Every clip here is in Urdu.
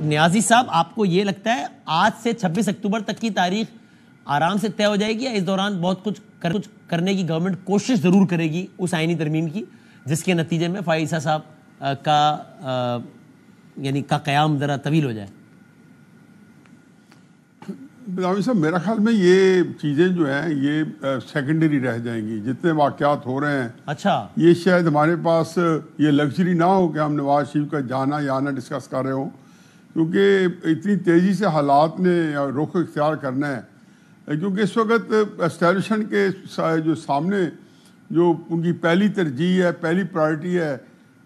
نیازی صاحب آپ کو یہ لگتا ہے آج سے 26 اکتوبر تک کی تاریخ آرام سے طے ہو جائے گی یا اس دوران بہت کچھ کرنے کی گورنمنٹ کوشش ضرور کرے گی اس آئینی ترمیم کی جس کے نتیجے میں فائز عیسیٰ صاحب کا قیام ذرا طویل ہو جائے؟ بدامی صاحب میرا خیال میں یہ چیزیں جو ہیں یہ سیکنڈری رہ جائیں گی. جتنے واقعات ہو رہے ہیں اچھا یہ شاید ہمارے پاس یہ لگژری نہ ہو کہ ہم نواز شریف کا جانا یا آنا ڈسکس کر رہے ہوں, کیونکہ اتنی تیزی سے حالات نے رخ اختیار کرنا ہے. کیونکہ اس وقت اسٹیبلشمنٹ کے جو سامنے جو ان کی پہلی ترجیح ہے, پہلی پرائرٹی ہے,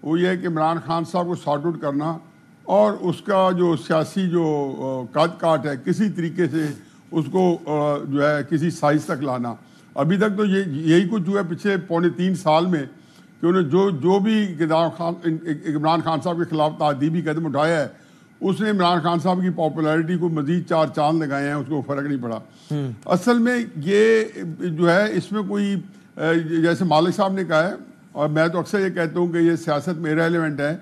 وہ یہ ہے کہ عمران خان صاحب کو سارٹ آؤٹ کرنا اور اس کا جو سیاسی جو قد کاٹ ہے کسی طریقے سے اس کو جو ہے کسی سائز تک لانا. ابھی تک تو یہی کچھ ہوا ہے پچھلے 2.5 سال میں کہ انہوں جو بھی عمران خان صاحب کے خلاف تعدیبی قدم اٹھایا ہے اس نے عمران خان صاحب کی پاپولیرٹی کو مزید 4 چاند لگائے ہیں, اس کو فرق نہیں پڑا. اصل میں یہ جو ہے اس میں کوئی جیسے مالک صاحب نے کہا ہے, اور میں تو اکثر یہ کہتا ہوں کہ یہ سیاست میں ریلیونٹ ہے,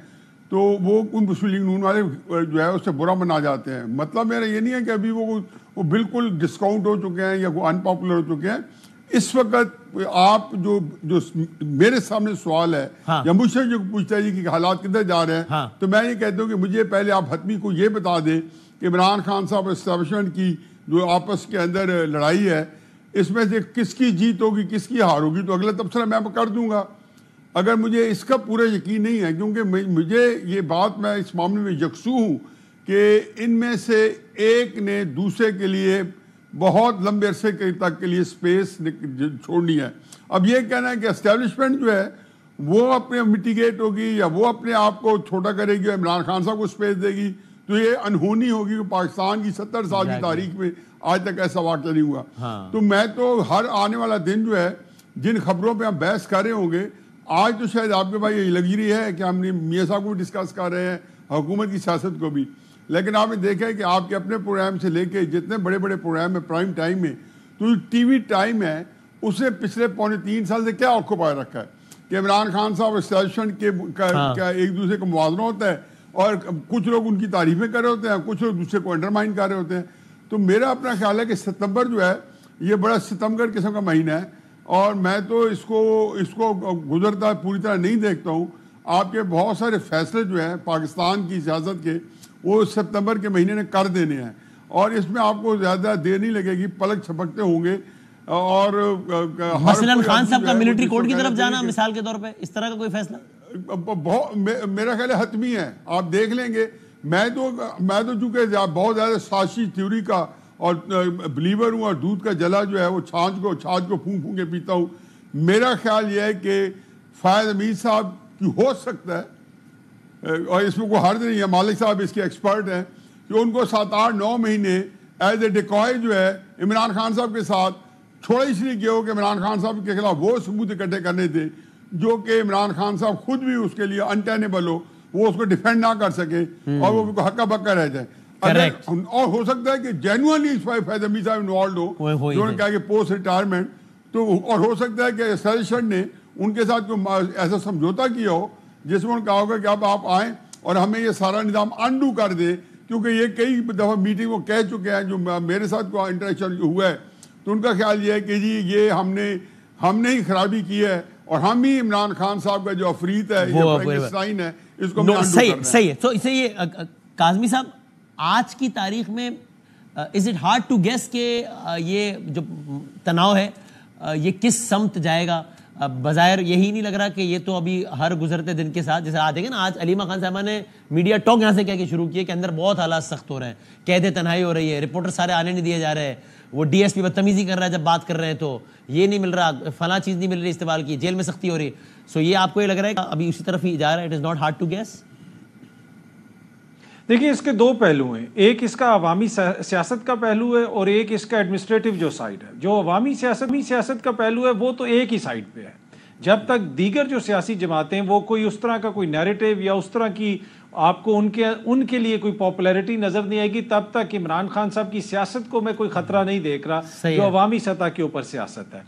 تو وہ ان مسلم لیگ نون والے جو ہے اس سے برا بنا جاتے ہیں. مطلب میرا یہ نہیں ہے کہ ابھی وہ بالکل ڈسکاؤنٹ ہو چکے ہیں یا وہ ان پاپولر ہو چکے ہیں. اس وقت آپ جو میرے سامنے سوال ہے یا مجھ سے جو پوچھتا ہے کہ حالات کدھر جا رہے ہیں, تو میں یہ کہتا ہوں کہ مجھے پہلے آپ حتمی کو یہ بتا دیں کہ عمران خان صاحب اسٹیبلشمنٹ کی جو آپس کے اندر لڑائی ہے اس میں سے کس کی جیت ہوگی کس کی ہار ہوگی, تو اگلا تبصرہ میں کر دوں گا. اگر مجھے اس کا پورا یقین نہیں ہے, کیونکہ مجھے یہ بات میں اس معاملے میں یکسو ہوں کہ ان میں سے ایک نے دوسرے کے لیے بہت لمبے عرصے تک کے لیے سپیس چھوڑنی ہے. اب یہ کہنا ہے کہ اسٹیبلشمنٹ جو ہے وہ اپنے میٹیگیٹ ہوگی یا وہ اپنے آپ کو چھوٹا کرے گی, عمران خان صاحب کو سپیس دے گی, تو یہ انہونی ہوگی. پاکستان کی 70 سال کی تاریخ میں آج تک ایسا واقعہ نہیں ہوا. تو میں تو ہر آنے والا دن جو ہے جن خبروں پہ ہم بحث کر رہے ہوں گے, آج تو شاید آپ کے پاس یہ لگژری ہے کہ ہم میاں صاحب کو بھی ڈسکس کر رہے ہیں, حکومت کی سیاست کو بھی, لیکن آپ نے دیکھا ہے کہ آپ کے اپنے پروگرام سے لے کے جتنے بڑے بڑے پروگرام ہیں پرائم ٹائم میں, تو ٹی وی ٹائم ہے اس نے پچھلے 2.5 سال سے کیا آکوپائے رکھا ہے کہ عمران خان صاحب اسٹیبلشمنٹ کے ایک دوسرے کا موازنہ ہوتا ہے, اور کچھ لوگ ان کی تعریفیں کر رہے ہوتے ہیں, کچھ لوگ دوسرے کو انڈرمائن کر رہے ہوتے ہیں. تو میرا اپنا خیال ہے کہ ستمبر جو ہے یہ بڑا ستمگر قسم کا مہینہ ہے, اور میں تو اس کو گزرتا پوری طرح نہیں دیکھتا ہوں. آپ کے بہت سارے فیصلے جو ہیں پاکستان کی سیاست کے وہ ستمبر کے مہینے نے کر دینے ہیں, اور اس میں آپ کو زیادہ دیر نہیں لگے گی, پلک چھپکتے ہوں گے. اور مثلاً خان صاحب کا ملٹری کورٹ کی طرف جانا مثال کے طور پہ, اس طرح کا کوئی فیصلہ میرا خیال ہے حتمی ہے, آپ دیکھ لیں گے. میں تو چونکہ بہت زیادہ سازشی تھیوری کا اور بلیور ہوں, اور دودھ کا جلا جو ہے وہ چھاچھ کو پھونک کے پیتا ہوں. میرا خیال یہ ہے کہ فائز امیر صاحب کی ہو سکتا ہے, اور اس میں کوئی حرج نہیں ہے, مالک صاحب اس کے ایکسپرٹ ہیں, کہ ان کو 7-8-9 مہینے ایز اے ڈیکوائے جو ہے عمران خان صاحب کے ساتھ چھوڑا اس لیے کیا ہو کہ عمران خان صاحب کے خلاف وہ ثبوت اکٹھے کرنے تھے جو کہ عمران خان صاحب خود بھی اس کے لیے انٹینیبل ہو, وہ اس کو ڈیفینڈ نہ کر سکے اور وہ ہکا بکا رہ جائے. اور ہو سکتا ہے کہ جینوئنلی فیض امیر صاحب انوالوڈ ہو, جو نے کہا کہ پوسٹ ریٹائرمنٹ, تو اور ہو سکتا ہے کہ اسٹیبلشمنٹ نے ان کے ساتھ ایسا سمجھوتا کیا ہو جس میں انہوں نے کہا ہوگا کہ اب آپ آئیں اور ہمیں یہ سارا نظام انڈو کر دیں, کیونکہ یہ کئی دفعہ میٹنگ وہ کہہ چکے ہیں جو میرے ساتھ کو انٹریکشن ہوا ہے. تو ان کا خیال یہ ہے کہ جی یہ ہم نے ہی خرابی کی ہے, اور ہم ہی عمران خان صاحب کا جو افریت ہے ہے اس کو صحیح ہے. تو اسے یہ کاظمی صاحب آج کی تاریخ میں is it hard to guess کہ یہ جو تناؤ ہے یہ کس سمت جائے گا؟ بظاہر یہی نہیں لگ رہا کہ یہ تو ابھی ہر گزرتے دن کے ساتھ, جیسے دیکھیں نا آج علیمہ خان صاحبہ نے میڈیا ٹاک یہاں سے کہہ کے شروع کیے کہ اندر بہت حالات سخت ہو رہے ہیں, قید تنہائی ہو رہی ہے, رپورٹر سارے آنے نہیں دیے جا رہے ہیں, وہ ڈی ایس پی بدتمیزی کر رہا ہے جب بات کر رہے ہیں, تو یہ نہیں مل رہا, فلاں چیز نہیں مل رہی استعمال کی, جیل میں سختی ہو رہی ہے. سو یہ آپ کو یہ لگ رہا ہے کہ ابھی اسی طرف ہی جا رہا ہے, it is not hard to guess? دیکھیے اس کے 2 پہلو ہیں, ایک اس کا عوامی سیاست کا پہلو ہے اور ایک اس کا ایڈمنسٹریٹو جو سائڈ ہے. جو عوامی سیاست کا پہلو ہے وہ تو ایک ہی سائڈ پہ ہے. جب تک دیگر جو سیاسی جماعتیں وہ کوئی اس طرح کا کوئی نیریٹو یا اس طرح کی آپ کو ان کے لیے کوئی پاپولیرٹی نظر نہیں آئے گی, تب تک عمران خان صاحب کی سیاست کو میں کوئی خطرہ نہیں دیکھ رہا جو عوامی سطح کے اوپر سیاست ہے.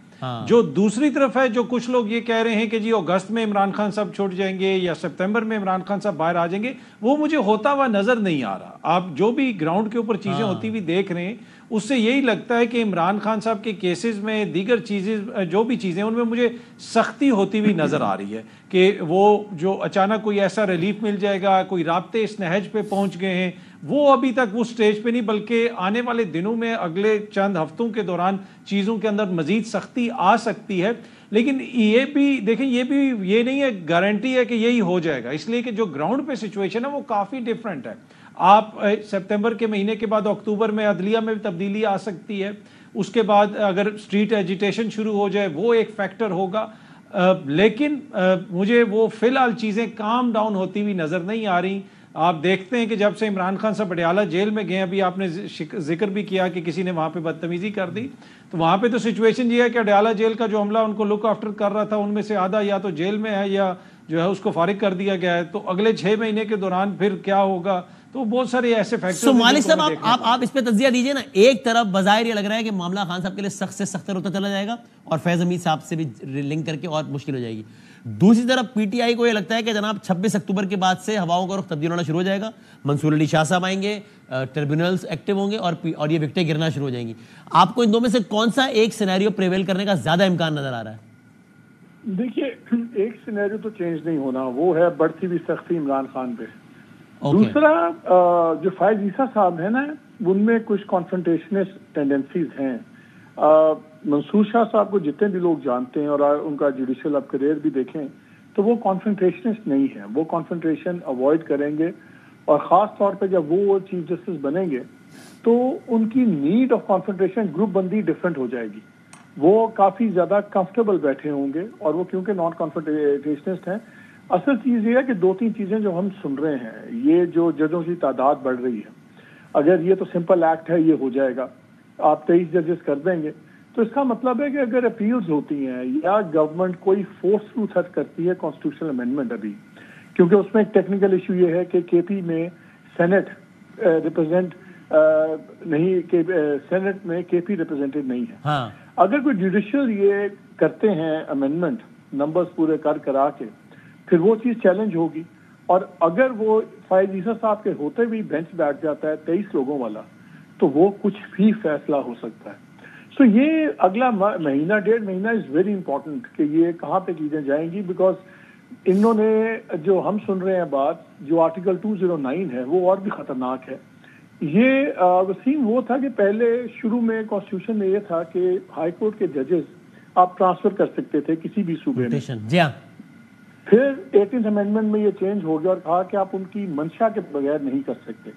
جو دوسری طرف ہے جو کچھ لوگ یہ کہہ رہے ہیں کہ جی اگست میں عمران خان صاحب چھوٹ جائیں گے یا سپتمبر میں عمران خان صاحب باہر آ جائیں گے، وہ مجھے ہوتا ہوا نظر نہیں آ رہا. آپ جو بھی گراؤنڈ کے اوپر چیزیں ہوتی ہوئی دیکھ رہے ہیں اس سے یہی لگتا ہے کہ عمران خان صاحب کے کیسز میں دیگر چیزیں جو بھی چیزیں ان میں مجھے سختی ہوتی ہوئی نظر آ رہی ہے کہ وہ جو اچانک کوئی ایسا ریلیف مل جائے گا، کوئی رابطے اس نہج پہ پہنچ گئے ہیں، وہ ابھی تک وہ سٹیج پہ نہیں، بلکہ آنے والے دنوں میں اگلے چند ہفتوں کے دوران چیزوں کے اندر مزید سختی آ سکتی ہے. لیکن یہ بھی دیکھیں، یہ نہیں ہے گارنٹی ہے کہ یہی ہو جائے گا، اس لیے کہ جو گراؤنڈ پہ سچویشن ہے وہ کافی ڈیفرنٹ ہے. آپ سپتمبر کے مہینے کے بعد اکتوبر میں عدلیہ میں بھی تبدیلی آ سکتی ہے، اس کے بعد اگر اسٹریٹ ایجیٹیشن شروع ہو جائے وہ ایک فیکٹر ہوگا. لیکن مجھے وہ فی الحال چیزیں کام ڈاؤن ہوتی ہوئی نظر نہیں آ رہی. آپ دیکھتے ہیں کہ جب سے عمران خان صاحب اڈیالہ جیل میں گئے، ابھی آپ نے ذکر بھی کیا کہ کسی نے وہاں پہ بدتمیزی کر دی، تو وہاں پہ تو سچویشن یہ ہے کہ اڈیالہ جیل کا جو عملہ ان کو لک آفٹر کر رہا تھا ان میں سے آدھا یا تو جیل میں ہے یا جو ہے اس کو فارغ کر دیا گیا ہے. تو اگلے 6 مہینے کے دوران پھر کیا ہوگا، تو بہت سارے ایسے فیکٹر. مالک صاحب آپ اس پہ تجزیہ دیجئے نا. ایک طرف بظاہر یہ لگ رہا ہے کہ معاملہ خان صاحب کے لیے سخت سے سختر ہوتا چلا جائے گا اور فیض حمید صاحب سے بھی لنک کر کے اور مشکل ہو جائے گی. دوسری طرف پی ٹی آئی کو یہ لگتا ہے کہ جناب 26 اکتوبر کے بعد سے ہواؤں کا رخ تبدیل ہونا شروع ہو جائے گا، منصور علی شاہ صاحب آئیں گے، ٹریبیونلز ایکٹیو ہوں گے اور یہ وکٹیں گرنا شروع ہو جائیں گی. آپ کو ان دو میں سے کون سا ایک سینیریو پریویل کرنے کا زیادہ امکان نظر آ رہا ہے؟ دیکھیے، ایک سینیریو تو چینج نہیں ہونا، وہ ہے بڑھتی ہوئی سختی عمران خان پہ. دوسرا جو فائز عیسیٰ صاحب ہیں نا، ان میں کچھ کانفرنٹیشنسٹ ٹینڈنسیز ہیں. منصور شاہ صاحب کو جتنے بھی لوگ جانتے ہیں اور ان کا جوڈیشل اب کریئر بھی دیکھیں تو وہ کانفرنٹیشنسٹ نہیں ہیں، وہ کانفرنٹیشن اوائڈ کریں گے. اور خاص طور پہ جب وہ چیف جسٹس بنیں گے تو ان کی نیڈ آف کانفرنٹیشن گروپ بندی ڈفرینٹ ہو جائے گی. وہ کافی زیادہ کمفرٹیبل بیٹھے ہوں گے اور وہ کیونکہ نان کانفرنٹیشنسٹ ہیں. اصل چیز یہ ہے کہ 2-3 چیزیں جو ہم سن رہے ہیں، یہ جو ججوں کی تعداد بڑھ رہی ہے، اگر یہ تو سمپل ایکٹ ہے، یہ ہو جائے گا، آپ 23 ججز کر دیں گے، تو اس کا مطلب ہے کہ اگر اپیلز ہوتی ہیں یا گورنمنٹ کوئی فورس تھرو تھرٹ کرتی ہے کانسٹیٹیوشنل امینڈمنٹ، ابھی کیونکہ اس میں ایک ٹیکنیکل ایشو یہ ہے کہ کے پی میں سینٹ ریپرزینٹ نہیں، کہ سینٹ میں کے پی ریپرزینٹیڈ نہیں ہے. اگر کوئی جوڈیشل یہ کرتے ہیں امینڈمنٹ نمبرز پورے کرا کے، پھر وہ چیز چیلنج ہوگی. اور اگر وہ فائز عیسیٰ صاحب کے ہوتے بھی بینچ بیٹھ جاتا ہے 23 لوگوں والا، تو وہ کچھ بھی فیصلہ ہو سکتا ہے. سو یہ اگلا مہینہ 1.5 مہینہ از ویری امپورٹنٹ کہ یہ کہاں پہ چیزیں جائیں گی. بیکاز انہوں نے جو ہم سن رہے ہیں بات، جو آرٹیکل 209 ہے وہ اور بھی خطرناک ہے. یہ وسیم وہ تھا کہ پہلے شروع میں کانسٹیٹیوشن میں یہ تھا کہ ہائی کورٹ کے ججز آپ ٹرانسفر کر سکتے تھے کسی بھی صوبے میں. جی ہاں. پھر 18th امینڈمنٹ میں یہ چینج ہو گیا اور کہا کہ آپ ان کی منشا کے بغیر نہیں کر سکتے.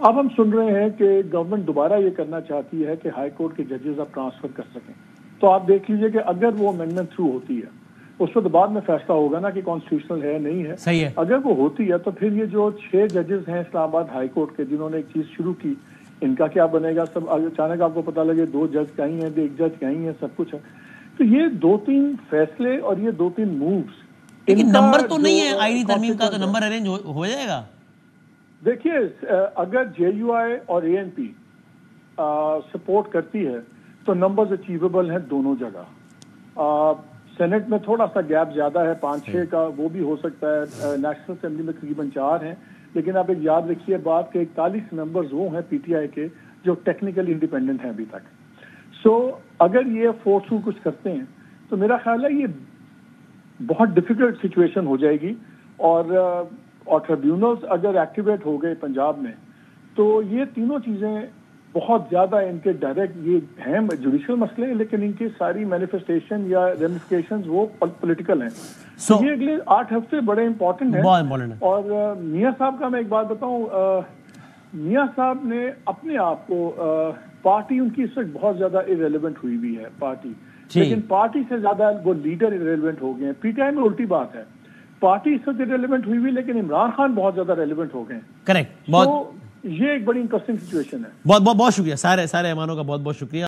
اب ہم سن رہے ہیں کہ گورنمنٹ دوبارہ یہ کرنا چاہتی ہے کہ ہائی کورٹ کے ججز آپ ٹرانسفر کر سکیں. تو آپ دیکھ لیجئے کہ اگر وہ امینڈمنٹ تھرو ہوتی ہے، اس وقت بعد میں فیصلہ ہوگا نا کہ کانسٹیٹیوشنل ہے نہیں ہے. صحیح ہے. اگر وہ ہوتی ہے تو پھر یہ جو 6 ججز ہیں اسلام آباد ہائی کورٹ کے، جنہوں نے ایک چیز شروع کی، ان کا کیا بنے گا؟ سب اچانک آپ کو پتہ لگے 2 جج کہیں ہیں، 1 جج کہیں ہیں، سب کچھ ہے. تو یہ 2-3 فیصلے اور یہ 2-3 مووز، لیکن نمبر تو نہیں ہے آئینی ترمیم کا، تو نمبر ارینج ہو جائے گا. دیکھیے، اگر جے یو آئی اور اے این پی سپورٹ کرتی ہے تو نمبرز اچیویبل ہیں دونوں جگہ. سینٹ میں تھوڑا سا گیپ زیادہ ہے 5-6 کا، وہ بھی ہو سکتا ہے. نیشنل اسمبلی میں تقریباً 4 ہیں. لیکن آپ ایک یاد رکھیے بات کہ 41 ممبرز وہ ہیں پی ٹی آئی کے جو ٹیکنیکلی انڈیپینڈنٹ ہیں ابھی تک. سو اگر یہ فورس تھرو کچھ کرتے ہیں تو میرا خیال ہے یہ بہت ڈیفیکلٹ سچویشن ہو جائے گی. اور ٹریبیونلز اگر ایکٹیویٹ ہو گئے پنجاب میں تو یہ تینوں چیزیں بہت زیادہ ان کے ڈائریکٹ، یہ ہیں جوڈیشل مسئلے ہیں لیکن ان کی ساری مینیفیسٹیشن یا ریمیفیکیشنز وہ پولیٹیکل ہیں. یہ اگلے 8 ہفتے بڑے امپورٹنٹ ہیں. اور میاں صاحب کا میں ایک بات بتاؤں، میاں صاحب نے اپنے آپ کو، پارٹی ان کی اس وقت بہت زیادہ irrelevant ہوئی ہوئی ہے پارٹی، لیکن پارٹی سے زیادہ وہ لیڈر irrelevant ہو گئے ہیں. پی ٹی آئی میں الٹی بات ہے، پارٹی اس وقت ریلیونٹ ہوئی ہوئی لیکن عمران خان بہت زیادہ ریلیونٹ ہو گئے ہیں. کریکٹ. تو یہ ایک بڑی انٹرسٹنگ سچویشن ہے. بہت شکریہ سارے ایمانوں کا، بہت شکریہ.